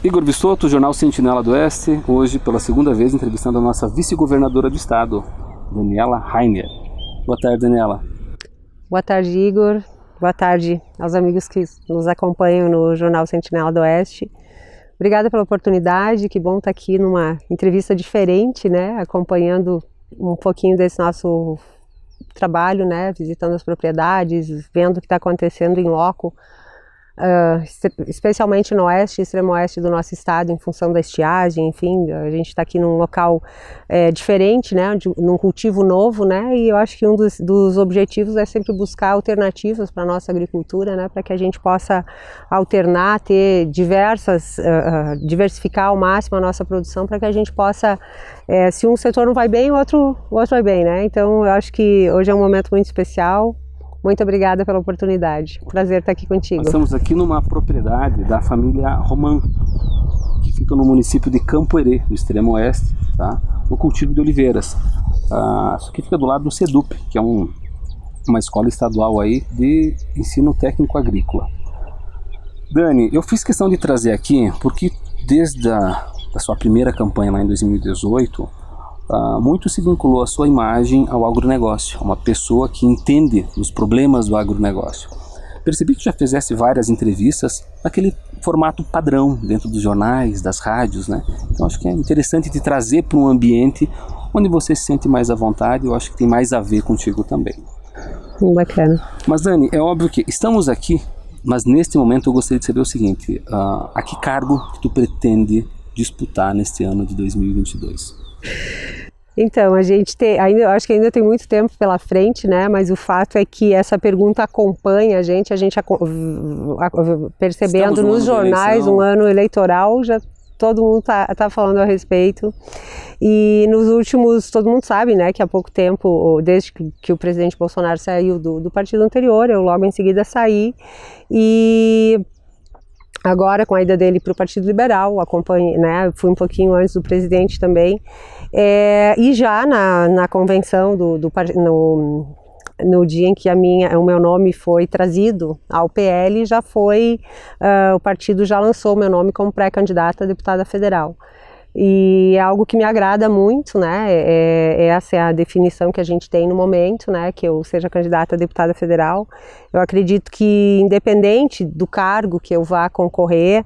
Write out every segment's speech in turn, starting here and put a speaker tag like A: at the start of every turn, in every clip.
A: Igor Bisotto, Jornal Sentinela do Oeste, hoje pela segunda vez entrevistando a nossa vice-governadora do estado, Daniela Rainer. Boa tarde, Daniela.
B: Boa tarde, Igor. Boa tarde aos amigos que nos acompanham no Jornal Sentinela do Oeste. Obrigada pela oportunidade, que bom estar aqui numa entrevista diferente, né, acompanhando um pouquinho desse nosso trabalho, né, visitando as propriedades, vendo o que está acontecendo em loco, especialmente no oeste, extremo oeste do nosso estado, em função da estiagem. Enfim, a gente está aqui num local diferente, né, num cultivo novo, né, e eu acho que um dos objetivos é sempre buscar alternativas para a nossa agricultura, né, para que a gente possa alternar, ter diversificar ao máximo a nossa produção, para que a gente possa, se um setor não vai bem, o outro vai bem, né. Então eu acho que hoje é um momento muito especial. Muito obrigada pela oportunidade. Prazer estar aqui contigo.
A: Nós estamos aqui numa propriedade da família Roman, que fica no município de Campo Herê, no extremo oeste, tá? No cultivo de oliveiras. Isso aqui fica do lado do SEDUP, que é uma escola estadual aí de ensino técnico agrícola. Dani, eu fiz questão de trazer aqui porque desde a sua primeira campanha lá em 2018, muito se vinculou a sua imagem ao agronegócio, uma pessoa que entende os problemas do agronegócio. Percebi que já fizesse várias entrevistas naquele formato padrão, dentro dos jornais, das rádios, né? Então acho que é interessante te trazer para um ambiente onde você se sente mais à vontade. Eu acho que tem mais a ver contigo também.
B: Bacana.
A: Mas Dani, é óbvio que estamos aqui, mas neste momento eu gostaria de saber o seguinte, a que cargo que tu pretende disputar neste ano de 2022?
B: Então, eu acho que ainda tem muito tempo pela frente, né? Mas o fato é que essa pergunta acompanha a gente percebendo nos jornais, um ano eleitoral, já todo mundo tá falando a respeito. E nos últimos, todo mundo sabe, né, que há pouco tempo, desde que o presidente Bolsonaro saiu do partido anterior, eu logo em seguida saí, e agora, com a ida dele para o Partido Liberal, acompanhei, né, fui um pouquinho antes do presidente também, e já na convenção no dia em que o meu nome foi trazido ao PL, o partido já lançou o meu nome como pré-candidata a deputada federal. E é algo que me agrada muito, né, essa é a definição que a gente tem no momento, né, que eu seja candidata a deputada federal. Eu acredito que, independente do cargo que eu vá concorrer,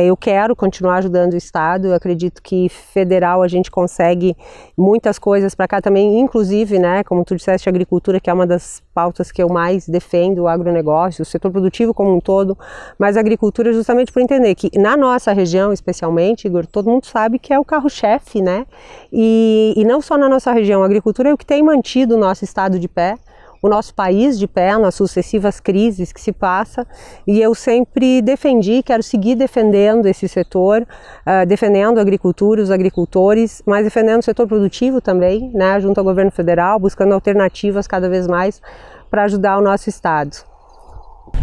B: eu quero continuar ajudando o Estado. Eu acredito que federal a gente consegue muitas coisas para cá também, inclusive, né, como tu disseste, a agricultura, que é uma das pautas que eu mais defendo, o agronegócio, o setor produtivo como um todo, mas a agricultura justamente por entender que na nossa região, especialmente, Igor, todo mundo sabe que é o carro-chefe, né? E não só na nossa região, a agricultura é o que tem mantido o nosso estado de pé, o nosso país de pé, nas sucessivas crises que se passa, e eu sempre quero seguir defendendo esse setor, defendendo a agricultura, os agricultores, mas defendendo o setor produtivo também, né, junto ao governo federal, buscando alternativas cada vez mais para ajudar o nosso estado.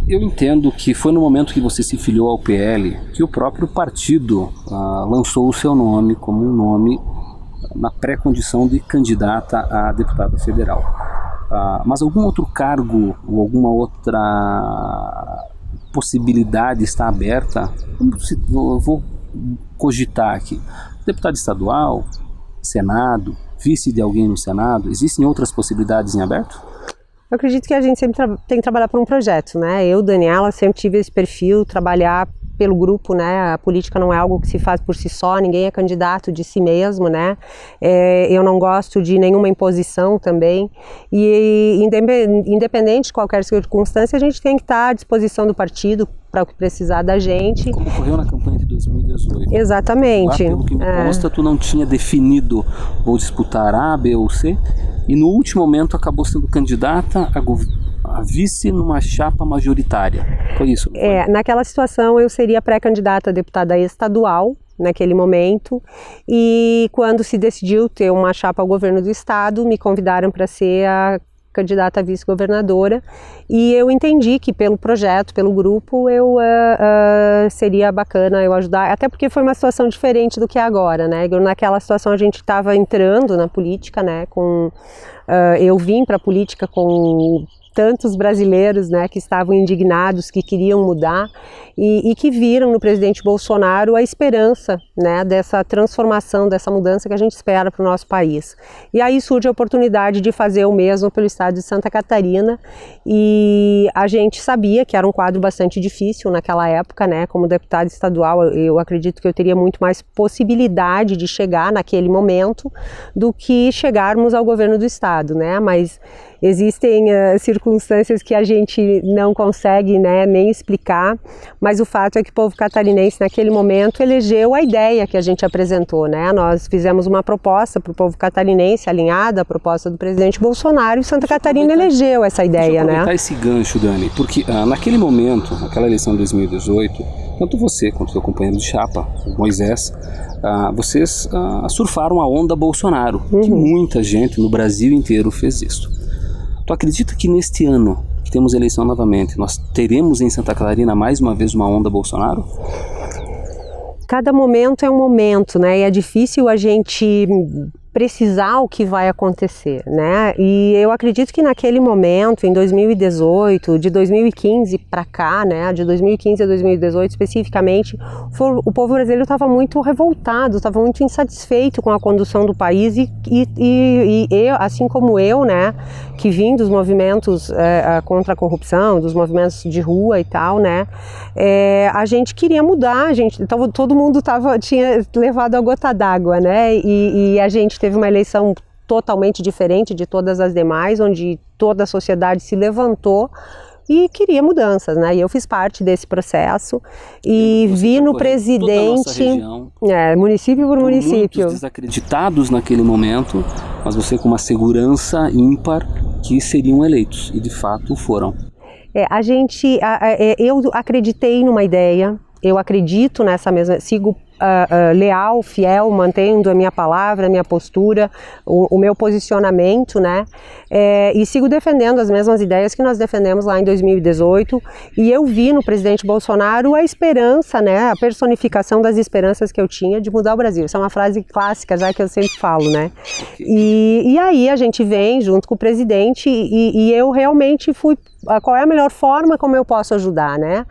A: Eu entendo que foi no momento que você se filiou ao PL que o próprio partido lançou o seu nome como um nome na pré-condição de candidata a deputada federal. Mas algum outro cargo ou alguma outra possibilidade está aberta? Eu vou cogitar aqui. Deputado estadual, Senado, vice de alguém no Senado, existem outras possibilidades em aberto?
B: Eu acredito que a gente sempre tem que trabalhar por um projeto, né? Eu, Daniela, sempre tive esse perfil, trabalhar pelo grupo, né? A política não é algo que se faz por si só, ninguém é candidato de si mesmo, né? Eu não gosto de nenhuma imposição também, e independente de qualquer circunstância, a gente tem que estar à disposição do partido para o que precisar da gente.
A: Como ocorreu na campanha de 2018.
B: Exatamente.
A: Lá, pelo que me consta, tu não tinha definido, vou disputar A, B ou C, e no último momento acabou sendo candidata a vice numa chapa majoritária. Foi isso? Não foi?
B: Naquela situação eu seria pré-candidata a deputada estadual, naquele momento, e quando se decidiu ter uma chapa ao governo do estado, me convidaram para ser a candidata a vice-governadora, e eu entendi que pelo projeto, pelo grupo, seria bacana eu ajudar, até porque foi uma situação diferente do que é agora, né? Naquela situação a gente estava entrando na política, né? Eu vim para a política com tantos brasileiros, né, que estavam indignados, que queriam mudar e que viram no presidente Bolsonaro a esperança, né, dessa transformação, dessa mudança que a gente espera para o nosso país. E aí surge a oportunidade de fazer o mesmo pelo estado de Santa Catarina, e a gente sabia que era um quadro bastante difícil naquela época, né, como deputada estadual eu acredito que eu teria muito mais possibilidade de chegar naquele momento do que chegarmos ao governo do estado, né, mas existem circunstâncias que a gente não consegue, né, nem explicar, mas o fato é que o povo catarinense naquele momento elegeu a ideia que a gente apresentou, né? Nós fizemos uma proposta para o povo catarinense alinhada à proposta do presidente Bolsonaro e Santa Catarina elegeu essa ideia, né?
A: Aproveitar esse gancho, Dani, porque naquele momento, naquela eleição de 2018, tanto você quanto seu companheiro de chapa, o Moisés, vocês surfaram a onda Bolsonaro, que muita gente no Brasil inteiro fez isso. Tu acredita que neste ano, que temos eleição novamente, nós teremos em Santa Catarina mais uma vez uma onda Bolsonaro?
B: Cada momento é um momento, né? E é difícil a gente precisar o que vai acontecer, né? E eu acredito que naquele momento, em 2018, de 2015 para cá, né? De 2015 a 2018 especificamente, o povo brasileiro estava muito revoltado, estava muito insatisfeito com a condução do país e eu, assim como eu, né? Que vim dos movimentos contra a corrupção, dos movimentos de rua e tal, né? A gente queria mudar, todo mundo tinha levado a gota d'água, né? E a gente teve uma eleição totalmente diferente de todas as demais, onde toda a sociedade se levantou e queria mudanças, né? E eu fiz parte desse processo e vi no presidente, município por município.
A: Muitos desacreditados naquele momento, mas você com uma segurança ímpar que seriam eleitos, e de fato foram. Eu acreditei numa ideia, eu acredito nessa mesma, sigo leal, fiel, mantendo a minha palavra, a minha postura, o meu posicionamento, né? E sigo defendendo as mesmas ideias que nós defendemos lá em 2018, e eu vi no presidente Bolsonaro a esperança, né? A personificação das esperanças que eu tinha de mudar o Brasil. Isso é uma frase clássica, já que eu sempre falo, né? E aí a gente vem junto com o presidente e eu realmente fui, qual é a melhor forma como eu posso ajudar, né?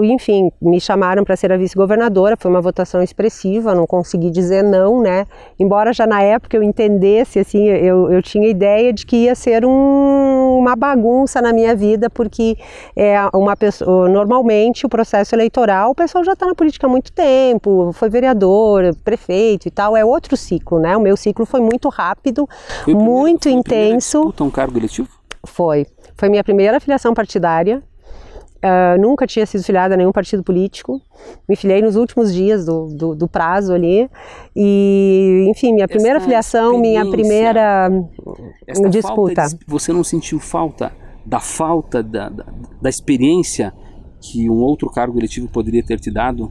A: Enfim, me chamaram para ser a vice-governadora, foi uma votação expressiva, não consegui dizer não, né? Embora já na época eu entendesse, assim, eu tinha ideia de que ia ser uma bagunça na minha vida, porque normalmente o processo eleitoral, o pessoal já está na política há muito tempo, foi vereador, prefeito e tal, é outro ciclo, né? O meu ciclo foi muito rápido, muito intenso. Disputa um cargo eletivo?
B: Foi minha primeira filiação partidária. Nunca tinha sido filiada a nenhum partido político, me filiei nos últimos dias do prazo ali, e enfim, minha primeira filiação, minha primeira disputa.
A: Você não sentiu falta da experiência que um outro cargo eletivo poderia ter te dado?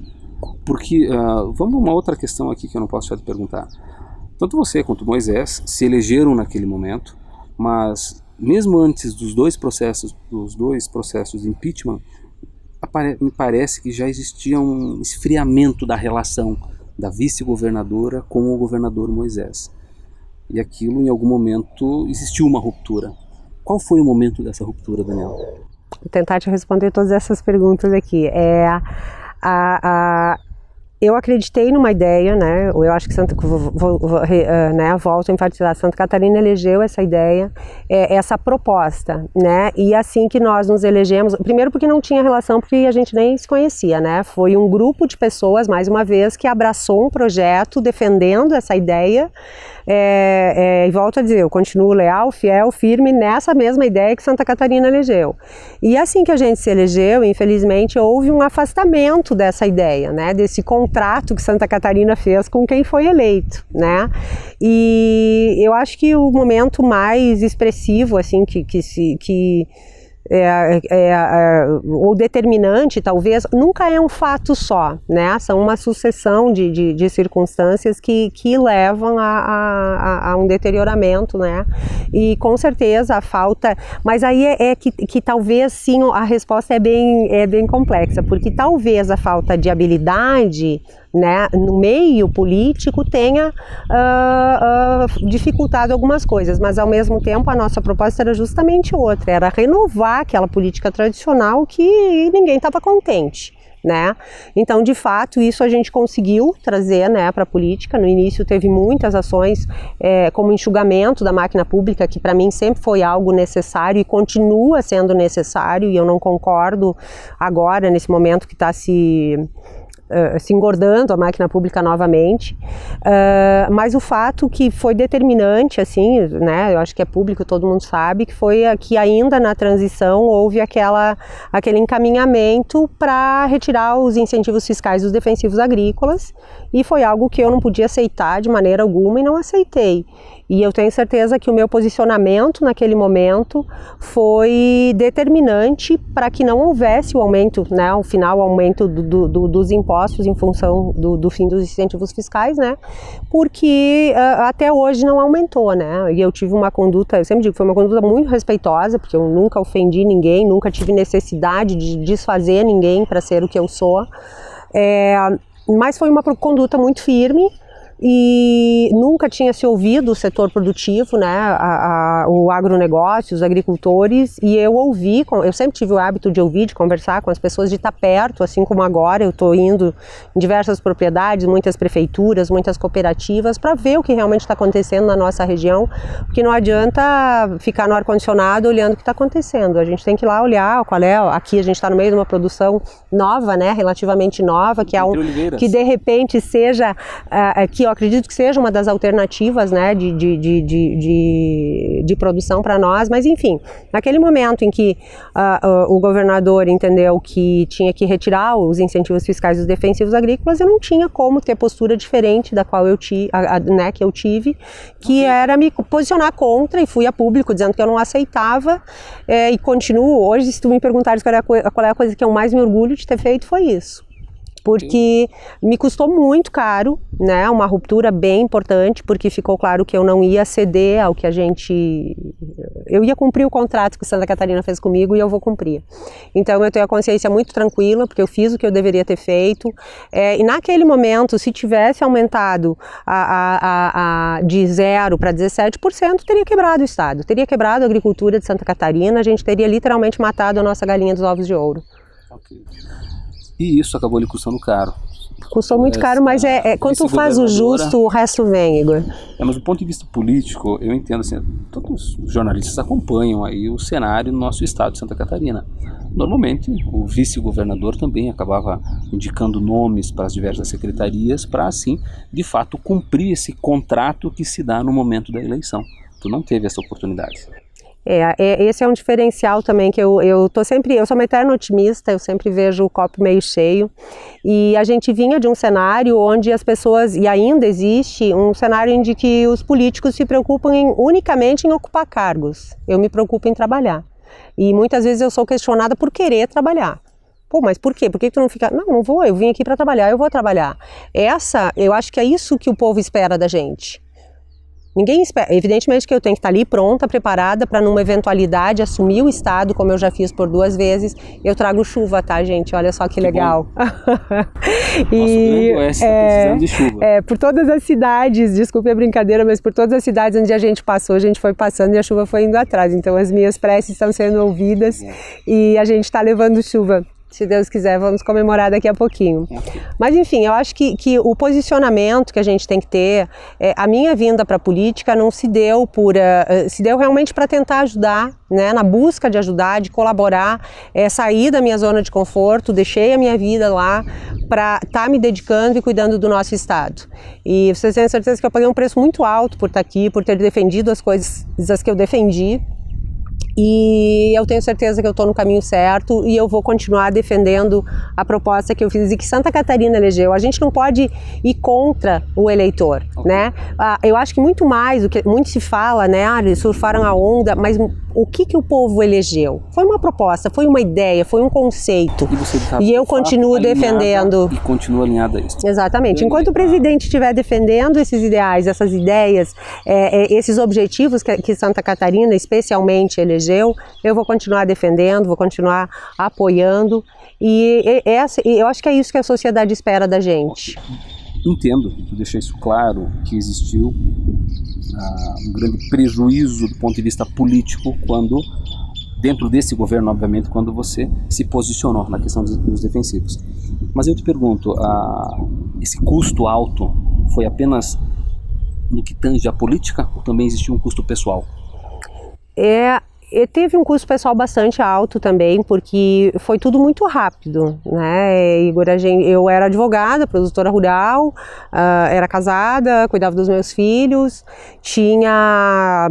A: Porque, vamos a uma outra questão aqui que eu não posso só te perguntar. Tanto você quanto Moisés se elegeram naquele momento, mas mesmo antes dos dois processos de impeachment, me parece que já existia um esfriamento da relação da vice-governadora com o governador Moisés. E aquilo, em algum momento, existiu uma ruptura. Qual foi o momento dessa ruptura, Daniel?
B: Vou tentar te responder todas essas perguntas aqui. Eu acreditei numa ideia, né? Eu acho que volto a enfatizar, Santa Catarina elegeu essa ideia, essa proposta, né? E assim que nós nos elegemos, primeiro porque não tinha relação, porque a gente nem se conhecia, né? Foi um grupo de pessoas, mais uma vez, que abraçou um projeto defendendo essa ideia. E volto a dizer, eu continuo leal, fiel, firme nessa mesma ideia que Santa Catarina elegeu. E assim que a gente se elegeu, infelizmente, houve um afastamento dessa ideia, né? Desse contrato que Santa Catarina fez com quem foi eleito, né? E eu acho que o momento mais expressivo, assim, ou determinante, talvez, nunca é um fato só, né? São uma sucessão de circunstâncias que levam a um deterioramento, né? E com certeza a falta, mas aí que talvez sim a resposta é bem complexa, porque talvez a falta de habilidade, né, no meio político tenha dificultado algumas coisas, mas ao mesmo tempo a nossa proposta era justamente outra, era renovar aquela política tradicional que ninguém estava contente, né? Então, de fato, isso a gente conseguiu trazer, né, para a política. No início teve muitas ações, como enxugamento da máquina pública, que para mim sempre foi algo necessário e continua sendo necessário, e eu não concordo agora, nesse momento que está se engordando a máquina pública novamente, mas o fato que foi determinante, assim, né, eu acho que é público, todo mundo sabe, que foi que ainda na transição houve aquele encaminhamento para retirar os incentivos fiscais dos defensivos agrícolas, e foi algo que eu não podia aceitar de maneira alguma e não aceitei. E eu tenho certeza que o meu posicionamento naquele momento foi determinante para que não houvesse o aumento, né, o final aumento dos impostos em função do fim dos incentivos fiscais, né, porque até hoje não aumentou, né, e eu tive uma conduta, eu sempre digo, foi uma conduta muito respeitosa, porque eu nunca ofendi ninguém, nunca tive necessidade de desfazer ninguém para ser o que eu sou, mas foi uma conduta muito firme, e nunca tinha se ouvido o setor produtivo, né, o agronegócio, os agricultores, e eu sempre tive o hábito de ouvir, de conversar com as pessoas, de estar perto, assim como agora eu estou indo em diversas propriedades, muitas prefeituras, muitas cooperativas, para ver o que realmente está acontecendo na nossa região, porque não adianta ficar no ar-condicionado olhando o que está acontecendo, a gente tem que ir lá olhar qual é, aqui a gente está no meio de uma produção nova, né, relativamente nova, que que de repente seja, que eu acredito que seja uma das alternativas, né, de produção para nós, mas enfim, naquele momento em que o governador entendeu que tinha que retirar os incentivos fiscais dos defensivos agrícolas, eu não tinha como ter postura diferente da qual eu tive, né, que eu tive, que era me posicionar contra, e fui a público dizendo que eu não aceitava, e continuo hoje. Se tu me perguntares qual é a coisa que eu mais me orgulho de ter feito, foi isso. Porque me custou muito caro, né, uma ruptura bem importante, porque ficou claro que eu não ia ceder ao que eu ia cumprir o contrato que Santa Catarina fez comigo, e eu vou cumprir. Então eu tenho a consciência muito tranquila, porque eu fiz o que eu deveria ter feito, e naquele momento, se tivesse aumentado de 0 para 17%, teria quebrado o estado, teria quebrado a agricultura de Santa Catarina, a gente teria literalmente matado a nossa galinha dos ovos de ouro.
A: Okay. E isso acabou lhe custando caro.
B: Custou muito caro, mas quando tu faz o justo, o resto vem, Igor.
A: Mas do ponto de vista político, eu entendo assim, todos os jornalistas acompanham aí o cenário no nosso estado de Santa Catarina. Normalmente, o vice-governador também acabava indicando nomes para as diversas secretarias para, assim, de fato, cumprir esse contrato que se dá no momento da eleição. Tu não teve essa oportunidade.
B: Esse é um diferencial também, que eu sou uma eterna otimista, eu sempre vejo o copo meio cheio, e a gente vinha de um cenário onde as pessoas, e ainda existe um cenário em que os políticos se preocupam unicamente em ocupar cargos. Eu me preocupo em trabalhar, e muitas vezes eu sou questionada por querer trabalhar. Pô, mas por quê? Por que tu não fica? Não vou, eu vim aqui para trabalhar, eu vou trabalhar. Eu acho que é isso que o povo espera da gente. Ninguém espera, evidentemente que eu tenho que estar ali pronta, preparada para numa eventualidade assumir o estado, como eu já fiz por 2 vezes. Eu trago chuva, tá, gente? Olha só que legal.
A: Nosso Grande Oeste está precisando de chuva.
B: Por todas as cidades, desculpe a brincadeira, mas por todas as cidades onde a gente passou, a gente foi passando e a chuva foi indo atrás. Então as minhas preces estão sendo ouvidas e a gente está levando chuva. Se Deus quiser, vamos comemorar daqui a pouquinho. Mas enfim, eu acho que o posicionamento que a gente tem que ter, a minha vinda para a política não se deu se deu realmente para tentar ajudar, né, na busca de ajudar, de colaborar, sair da minha zona de conforto, deixei a minha vida lá para estar me dedicando e cuidando do nosso estado. E vocês têm certeza que eu paguei um preço muito alto por estar aqui, por ter defendido as coisas que eu defendi. E eu tenho certeza que eu estou no caminho certo e eu vou continuar defendendo a proposta que eu fiz e que Santa Catarina elegeu. A gente não pode ir contra o eleitor, né? Eu acho que muito mais, muito se fala, né? Eles surfaram a onda, mas o que o povo elegeu? Foi uma proposta, foi uma ideia, foi um conceito. E eu continuo defendendo.
A: E continua alinhada a isso.
B: Exatamente. Enquanto o presidente estiver defendendo esses ideais, essas ideias, esses objetivos que Santa Catarina especialmente elegeu, elegeu, eu vou continuar defendendo, vou continuar apoiando, e eu acho que é isso que a sociedade espera da gente.
A: Entendo, tu deixa isso claro, que existiu um grande prejuízo do ponto de vista político quando, dentro desse governo, obviamente, quando você se posicionou na questão dos defensivos. Mas eu te pergunto, esse custo alto foi apenas no que tange a política ou também existiu um custo pessoal? Teve um custo pessoal bastante alto também, porque foi tudo muito rápido, né, Igor? Eu era advogada, produtora rural, era casada, cuidava dos meus filhos, tinha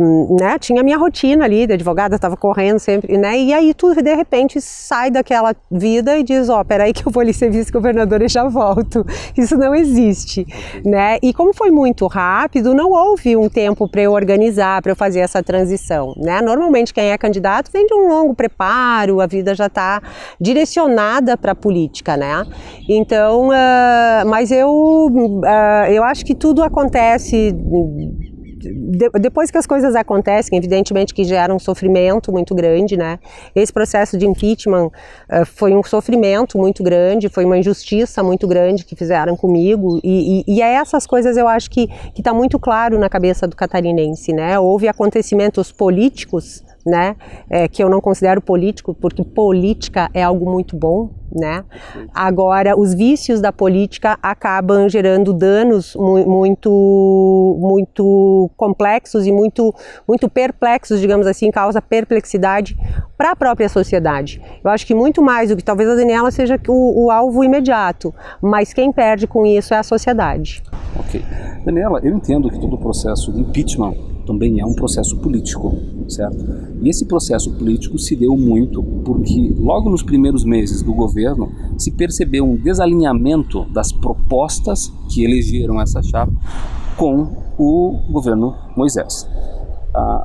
A: minha rotina ali de advogada, estava correndo sempre, né, e aí tu de repente sai daquela vida e diz, peraí que eu vou ali ser vice-governadora e já volto. Isso não existe, né, e como foi muito rápido, não houve um tempo para eu organizar, para eu fazer essa transição, né. Normalmente quem é candidato vem de um longo preparo, a vida já está direcionada para a política, né? Então, mas eu acho que tudo acontece depois que as coisas acontecem, evidentemente que gera um sofrimento muito grande, né? Esse processo de impeachment foi um sofrimento muito grande, foi uma injustiça muito grande que fizeram comigo, e essas coisas eu acho que está muito claro na cabeça do catarinense, né? Houve acontecimentos políticos, né, que eu não considero político, porque política é algo muito bom, né? Agora, os vícios da política acabam gerando danos muito complexos e muito perplexos, digamos assim, causa perplexidade para a própria sociedade. Eu acho que muito mais do que talvez a Daniela seja o alvo imediato, mas quem perde com isso é a sociedade. Ok. Daniela, eu entendo que todo o processo de impeachment também é um processo político, certo? E esse processo político se deu muito porque logo nos primeiros meses do governo se percebeu um desalinhamento das propostas que elegeram essa chapa com o governo Moisés.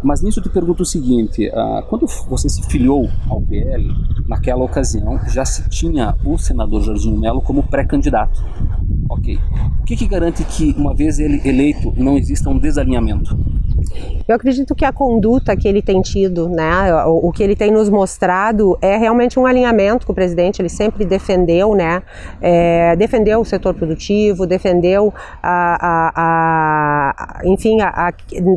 A: Mas nisso eu te pergunto o seguinte, quando você se filiou ao PL, naquela ocasião já se tinha o senador Jorginho Melo como pré-candidato. Ok. O que garante que, uma vez ele eleito, não exista um desalinhamento? Eu acredito que a conduta que ele tem tido, né, o que ele tem nos mostrado é realmente um alinhamento com o presidente. Ele sempre defendeu, né, defendeu o setor produtivo, defendeu enfim,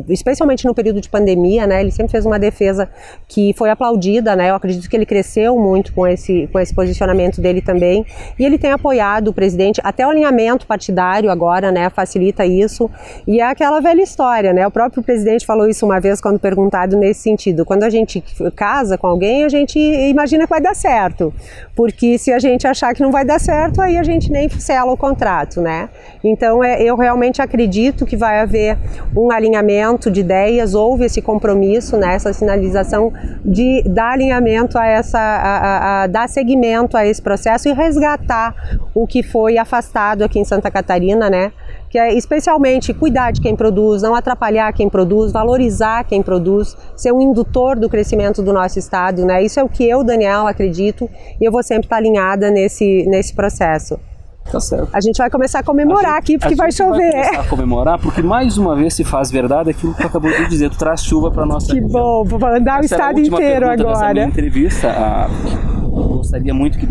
A: especialmente no período de pandemia, né, ele sempre fez uma defesa que foi aplaudida, né. Eu acredito que ele cresceu muito com esse posicionamento dele também, e ele tem apoiado o presidente, até o alinhamento partidário agora, né, facilita isso, e é aquela velha história, né, o próprio presidente falou isso uma vez quando perguntado nesse sentido: quando a gente casa com alguém, a gente imagina que vai dar certo, porque se a gente achar que não vai dar certo, aí a gente nem sela o contrato, né? Então eu realmente acredito que vai haver um alinhamento de ideias, houve esse compromisso, né, essa sinalização de dar alinhamento dar seguimento a esse processo e resgatar o que foi afastado aqui em Santa Catarina, né? Que é especialmente cuidar de quem produz, não atrapalhar quem produz, valorizar quem produz, ser um indutor do crescimento do nosso estado, né? Isso é o que eu, Daniela, acredito, e eu vou sempre estar alinhada nesse processo. Tá certo. A gente vai começar a comemorar aqui, porque vai chover. Vai começar a comemorar, porque mais uma vez se faz verdade aquilo que tu acabou de dizer, tu traz chuva para nossa região. Que bom, vou andar o estado inteiro agora. Nessa minha entrevista, gostaria muito que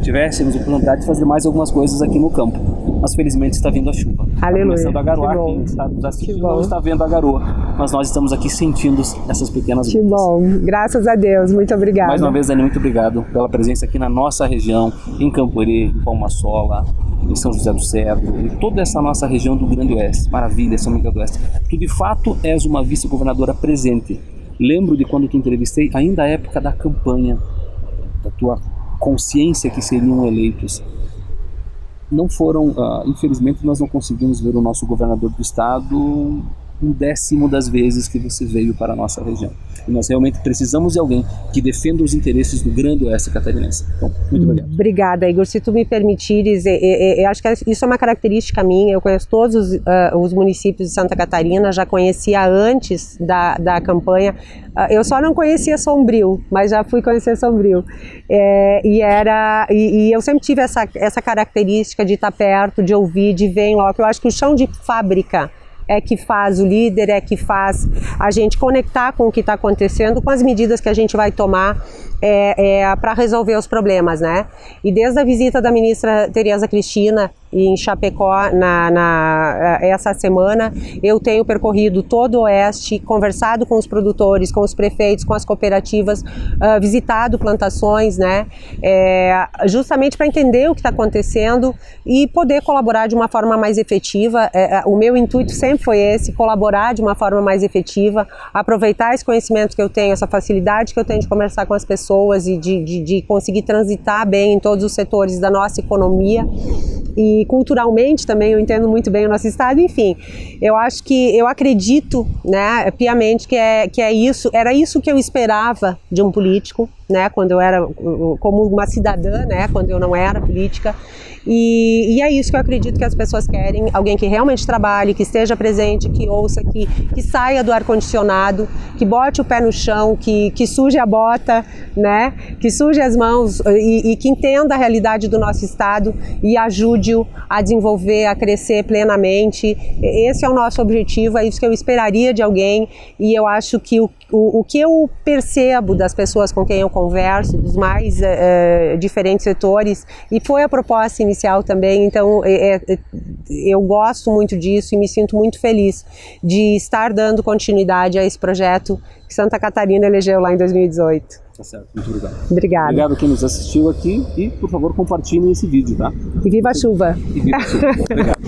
A: tivéssemos a oportunidade de fazer mais algumas coisas aqui no campo, mas felizmente está vindo a chuva. Aleluia. Está começando a garoar, quem está nos assistindo não está vendo a garoa, mas nós estamos aqui sentindo essas pequenas gotas. Que bom, graças a Deus, muito obrigada. Mais uma vez, Dani, muito obrigado pela presença aqui na nossa região, em Camporê, em Palma-Sola, em São José do Cedro, em toda essa nossa região do Grande Oeste. Maravilha, São Miguel do Oeste. Tu de fato és uma vice-governadora presente. Lembro de quando te entrevistei, ainda à época da campanha, da tua consciência que seriam eleitos. Não foram, infelizmente nós não conseguimos ver o nosso governador do estado 1/10 das vezes que você veio para a nossa região. E nós realmente precisamos de alguém que defenda os interesses do Grande Oeste catarinense. Então, muito obrigado. Obrigada, Igor. Se tu me permitires, eu acho que isso é uma característica minha. Eu conheço todos os municípios de Santa Catarina, já conhecia antes da campanha. Eu só não conhecia Sombrio, mas já fui conhecer Sombrio. E eu sempre tive essa característica de estar perto, de ouvir, de ver em loco. Eu acho que o chão de fábrica
B: é que faz o líder, é que faz a gente conectar com o que está acontecendo, com as medidas que a gente vai tomar para resolver os problemas, né? E desde a visita da ministra Tereza Cristina em Chapecó essa semana, eu tenho percorrido todo o Oeste, conversado com os produtores, com os prefeitos, com as cooperativas, visitado plantações, né? Justamente para entender o que está acontecendo e poder colaborar de uma forma mais efetiva. O meu intuito sempre foi esse, colaborar de uma forma mais efetiva, aproveitar esse conhecimento que eu tenho, essa facilidade que eu tenho de conversar com as pessoas e de conseguir transitar bem em todos os setores da nossa economia. E culturalmente também eu entendo muito bem o nosso estado. Enfim, eu acho que, eu acredito, né, piamente que é isso, era isso que eu esperava de um político, né, quando eu era, como uma cidadã, né, quando eu não era política. E é isso que eu acredito que as pessoas querem, alguém que realmente trabalhe, que esteja presente, que ouça, que saia do ar-condicionado, que bote o pé no chão, que suje a bota, né, que suje as mãos e que entenda a realidade do nosso estado e ajude-o a desenvolver, a crescer plenamente. Esse é o nosso objetivo, é isso que eu esperaria de alguém, e eu acho que o que eu percebo das pessoas com quem eu converso, dos mais diferentes setores, e foi a proposta inicial também, então eu gosto muito disso e me sinto muito feliz de estar dando continuidade a esse projeto que Santa Catarina elegeu lá em 2018.
A: Tá certo, muito obrigado.
B: Obrigada.
A: Obrigado a quem nos assistiu aqui e, por favor, compartilhem esse vídeo, tá?
B: E viva a chuva!
A: E viva a chuva. Obrigado.